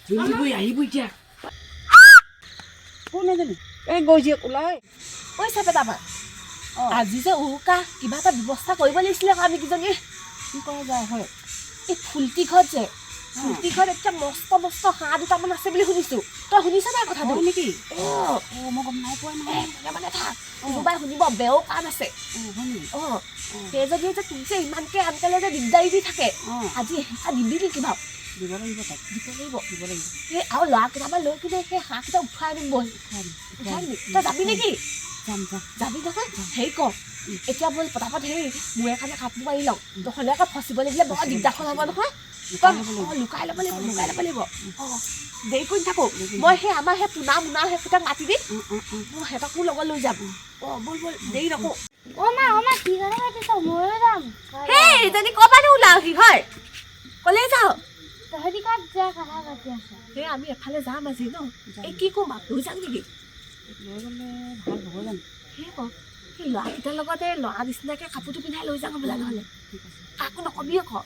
আহিব এতিয়া কোন এজনী এই গৈছে ওলাই ঐ চেপেটামা আজি যে উৰুকা কিবা এটা ব্যৱস্থা কৰিব লাগিছিলে আমি কিজনী কি কৰা যায় হয় এই ফুলটি ঘৰত যে ফুলটি ঘৰত এতিয়া মস্ত মস্ত হাঁহ দুটামান আছে বুলি শুনিছো তই শুনিছ নাই কথাটো নেকি অঁ মই গম নাই পোৱা নহয় মানে থাক কোনোবাই শুনিব বেও কাম আছে হয় নেকি অঁ সেইজনীয়ে যে তোক যে ইমানকৈ আনকালে যে দিগদাৰী দি থাকে আজি হেঁচা দিবি নেকি ভাব দিব লাগিব তাক দিব লাগিব সেই আৰু ল'ৰা কেইটামান লৈ কিনে সেই হাঁহকেইটা উঠাই আনিম বল উঠাই আনিবি তই যাবি নেকি যাবি নহয় হেৰি ক এতিয়া ব'ল পটাপট হেৰি মূৰে কাৰণে কাপোৰ মাৰি লওঁ নহ'লে আকৌ ফচিব লাগিলে বৰ দিগদাৰখন হ'ব নহয় লুকাই ল'ব লাগিব অঁ দেৰি কৰি নাথাকোঁ মই সেই আমাৰ সেই পোনা মোনা সেইকেইটাক মাতি দিম মই সিহঁতকো লগত লৈ যাম অঁ ব'ল দেৰি নকৰোঁ কি কাৰণে মাতিছ ময়ো যাম সেই এজনী ক'ৰ পৰা ওলাওহি হয় ক'লে যাওঁ তহঁতি কাক যোৱা কথা পাতি আছ সেই আমি এফালে যাম আজি ন এই কি ক'ম লৈ যাম নেকি লৈ গ'লে ভাল হ'ব জানো সেই কওক সেই ল'ৰাকেইটাৰ লগতে ল'ৰা নিচিনাকৈ কাপোৰটো পিন্ধাই লৈ যাম বোলে নহ'লে কাকো নকবি আকৌ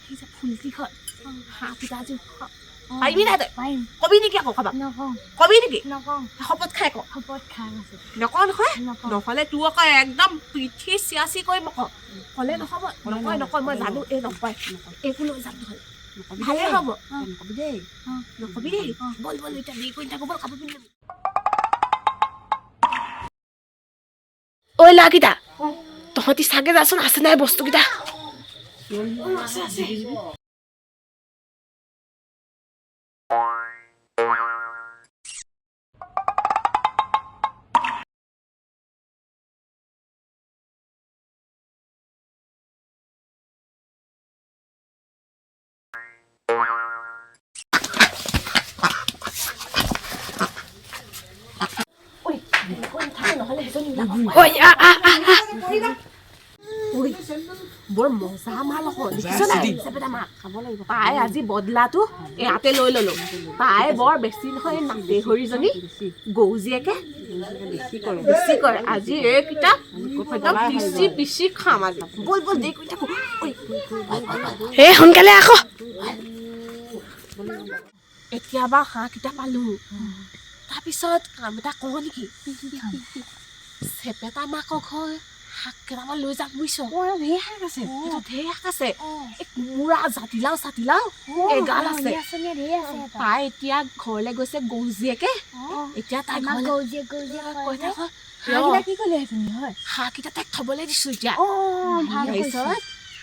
সেই যে ফুলটি ঘৰত হাঁহকেইটা আজি পাৰিবি নাই তই পাৰিম কবি নেকি আকৌ খাবা নকওঁ কবি নেকি নকওঁ শপত খাই আকৌ শপত খাই আছে নকওঁ নহয় নকওঁ নহ'লে তোৰ আকৌ একদম পিঠি চিয়াচি কৰিম আকৌ ক'লে নহ'ব নকয় মই জানো এই নকয় একো লৈ যাম নহ'লে ভালেই হ'ব নকবি দেই নকবি দেই ব'ল এতিয়া দেৰি কৰি থাকোঁ ব'ল কাপোৰ পিন্ধি ল'বি ঐ ল'ৰাকেইটা তহঁতি চাগে যাচোন আছে নাই বস্তুকেইটা আছে বৰ মজা মাল আকৌ দেখিছ নাই চেপেটামা খাব লাগিব তাই আজি বদলাটো ইয়াতে লৈ ল'লো তাই বৰ বেছি নহয় নাদেহৰীজনী গৌজীয়েকে বেছি কৰে আজি এইকেইটা একদম পিচি খাম আজি ব'ল দেৰি কৰি থাকোঁ এই সোনকালে আকৌ এতিয়া বাৰু হাঁহকেইটা পালোঁ তাৰপিছত কাম এটা কৰোঁ নেকি চেপেটামাকৰ ঘৰ শাক কেইটামান লৈ যাম বুজিছ ঢেৰ শাক আছে ঢেৰ শাক আছে এই কোমোৰা জাতিলাও এগাল আছে তাই এতিয়া ঘৰলৈ গৈছে গৌজীয়েকে এতিয়া তাই কি ক'লে হাঁহকেইটা তাইক থ'বলৈ দিছোঁ এতিয়া তাৰপিছত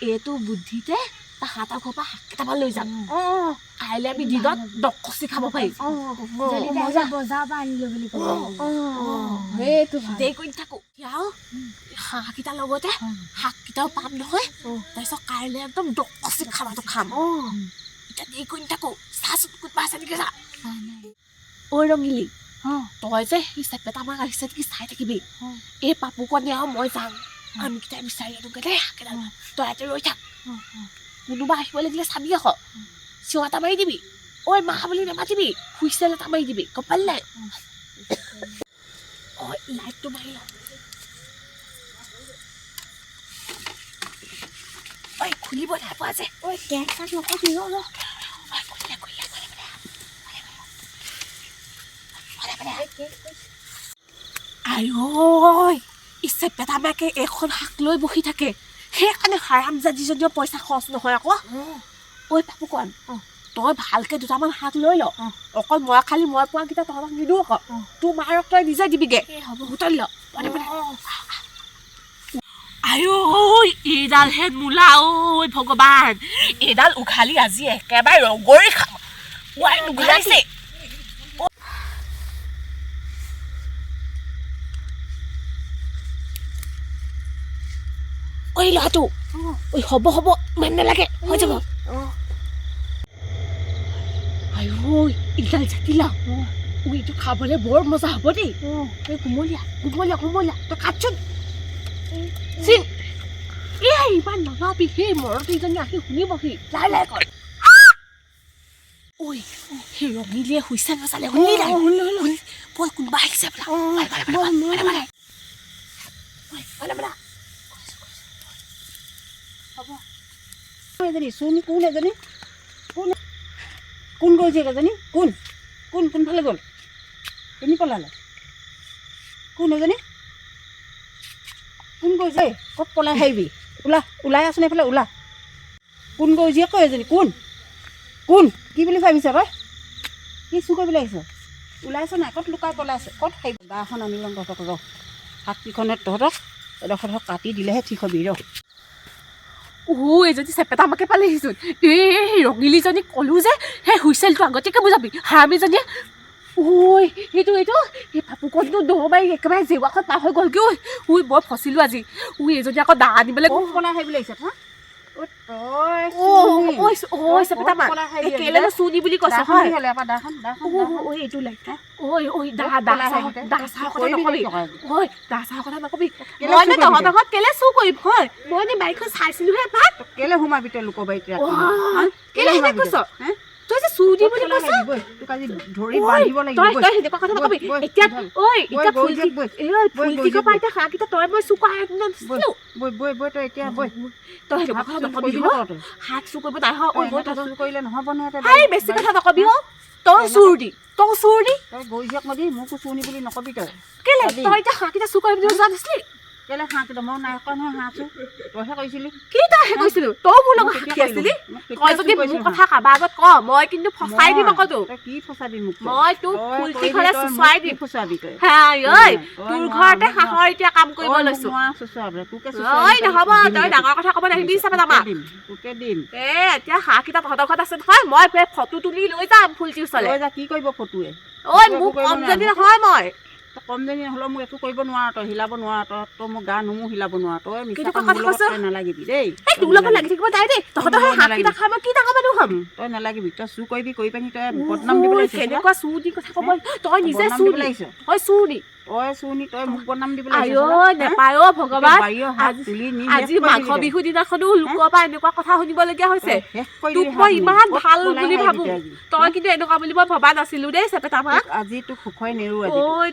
এইটো বুদ্ধিতে তাহাঁতৰ ঘৰৰ পৰা শাক কেইটামান লৈ যাম কাইলৈ আমি দিনত ডকচি খাব পাৰিম দেৰি কৰি থাকোঁ এতিয়াও হাঁহকেইটাৰ লগতে শাককেইটাও পাম নহয় তাৰপিছত কাইলৈ একদম ডকচি খানাটো খাম এতিয়া দেৰি কৰি থাকোঁ চাচোন কোনোবা আছে নেকি চা ঐ ৰঙিলি তই যে সি চেপেটামাক আহিছে নেকি চাই থাকিবি এই পাপুকণে আৰু মই যাম আমিকেইটাই বিচাৰি আনোগৈ দেই শাককেইটা তই ইয়াতে ৰৈ থাক কোনোবা আহিব লাগিলে চাবি আকৌ চিঞৰ এটা মাৰি দিবি ঐ মা বুলি নামাতিবি হুইচেল এটা মাৰি দিবি গম পালি নাই ঐ লাইটটো মাৰি ল ঐ খুলিব নাই পোৱা যে আই ই চেপেটামাকে এখন শাক লৈ বহি থাকে সেইকাৰণে হাৰামজাদীজনীও পইচা খৰচ নহয় আকৌ ঐ পাপুকণ তই ভালকৈ দুটামান শাক লৈ ল অকল মই পোৱাকেইটা তহঁতক নিদিওঁ আকৌ তোৰ মাৰক তই নিজে দিবিগৈ হ'ব বুটলি ল এইডালহে মূলা ঐ ভগৱান এইডাল উঘালি আজি একেবাৰে ৰগৰি খাম উঘালিছে ঐ ল'ৰাটো ঐ হ'ব ইমান নালাগে হৈ যাব এইডাল জাতিলাও এইটো খাবলৈ বৰ মজা হ'ব দেই এই কোমলীয়া তই কাটচোন চিন ইমান নলাবি সেই মৰতীজনী আহি শুনিবহি লাহে কৰ ঐ সেই ৰঙিলীয়ে হুইচেল নাচালে ব'ল কোনোবা আহিছে এজনী চোন কোন এজনী কোন গৈছে এজনী কোন কোন কোনফালে গ'ল তুমি পলালে কোন এজনী কোন গৈছে ক'ত পলাই আহিবি ওলাই আছোনে এইফালে ওলা কোন গৈছে কৈ এজনী কোন কোন কি বুলি ভাবিছ তই কি চুৰ কৰিবলৈ আহিছ ওলাইছ নাই ক'ত লুকাই পলাইছ ক'ত খাই দা এখন আনি ল'ম তহঁতক ৰ শাককেইখনত তহঁতক এডোখৰ কাটি দিলেহে ঠিক হবি ৰ এজনী চেপেটা আমাকে পালেহিচোন এই ৰঙিলীজনীক ক'লো যে সেই হুইচেলটো আগতীয়াকৈ বুজাবি হাৰামীজনীয়ে এইটো এই পাপুকতো দৌ মাৰি একেবাৰে জেৱাখন পাৰ হৈ গ'লগৈ বৰ ফচিলোঁ আজি এজনী আকৌ দা আনিবলৈ পলাই আহিবলৈ আহিছ হা চেপেটা মা কেলে চুনি বুলি কৈছে হয় এইটো লাইট দা চাহৰ কথা নকবি দা চাহৰ কথা নকবি মই তহঁতৰ ঘৰত কেলে চুৰ কৰিম হয় মই এনে বাইকখন চাইছিলোহে এপাক কেলে সোমাবি তই লোকৰ বাৰীত কেলে সেনে কৈছ তই যে চুৰ দি বুলি কৈছ তোক আজি ধৰি বান্ধিব লাগিব তই সেনেকুৱা কথা নকবি এতিয়া ফুলটিকৰ পৰা এতিয়া হাঁহকেইটা তই মই চুৰ কৰা নাছিলো বৈ তই এতিয়া বৈ তই সেনেকুৱা কথা নকবি হাত চুৰ কৰিব নাই চুৰ কৰিলে নহ'ব নহয় বেছি কথা নকবি তই চুৰ দি তই গৈ যাক মদি মোকো চুৰনি বুলি নকবি তই কেলে তই এতিয়া হাঁহকেইটা চুৰ কৰিম বুলি যোৱা নাছিলি কেলে হাঁহকেইটা মই নাই কোৱা নহয় হাঁহ চুৰ তইহে কৰিছিলি কি তইহে কৈছিলো তই মোৰ লগত সাক্ষী আছিলি তই যদি মোৰ কথা কাৰোবাৰ আগত ক মই কিন্তু ফচাই দিম আকৌ তোক তই কি ফচাবি মোক মই তোক ফুলটি ঘৰে চুচুৱাই দিম ফচাবি তই তোৰ ঘৰতে হাঁহৰ এতিয়া কাম কৰিব লৈছো নহ'ব তই ডাঙৰ কথা ক'ব নাহিবি চাপে আমাৰ তোকে দিম এতিয়া হাঁহকেইটা তহঁতৰ ঘৰত আছে নহয় মই ফটো তুলি লৈ যাম ফুলটিৰ ওচৰলৈ কি কৰিব ফটোৱে মোক কমজনী নহয় মই কমজনী নহ'লেও মোক একো কৰিব নোৱাৰ তই হিলাব নোৱাৰ তই মোক গা নুমো হিলাব নোৱাৰ তই মিছা নালাগিবি দেই তোৰ লগত লাগি থাকিব তাই দেই তহঁতৰ হাঁহকেইটা খাই মই কি ডাঙৰ মানুহ হ'ম তই নালাগিবি তই চুৰ কৰিবি কৰি পিনি তই বদনাম দিবলৈ কেনেকুৱা চুৰ দি কথা ক'ব তই নিজে চুৰ লাগিছ তই চুৰ দি তই মোক বদনাম দিবলৈ নেপায় ভগৱান আজি মাঘ বিহু দিনাখনো লোকৰ পৰা এনেকুৱা কথা শুনিবলগীয়া হৈছে তোক মই ইমান ভাল বুলি ভাবো তই কিন্তু এনেকুৱা বুলি মই ভবা নাছিলো দেই চেপেটা মাক আজি তোক সুখই নেৰো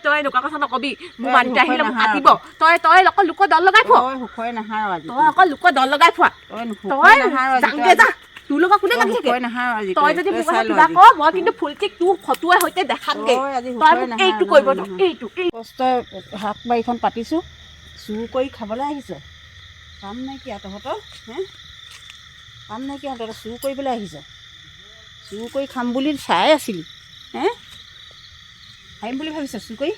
তই এনেকুৱা কথা নকবি মোৰ মানুহটো আহিলে মোক কাটিব তই অকল লোকৰ দল লগাই ফুৱা সুখই নাহাৰ তই অকল লোকৰ দল লগাই ফুৱা তই যাংগে যা তোৰ লগত কোনে লাগি থাকে তই যদি মোৰ কথা কিবা ক মই কিন্তু ফুলটিক তোৰ ফটোৱে সৈতে দেখামগে তই মোক এইটো কৰিব এইটো কষ্ট শাক বাৰীখন পাতিছোঁ চুৰ কৰি খাবলৈ আহিছ কাম নাইকিয়া তহঁতৰ কাম নাইকিয়া তহঁতৰ চুৰ কৰিবলৈ আহিছ চুৰ কৰি খাম বুলি চাই আছিলি আহিম বুলি ভাবিছ চুৰ কৰি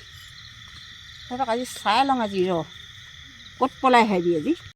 তহঁতক আজি চাই লওঁ আজি ৰ ক'ত পলাই আহিবি আজি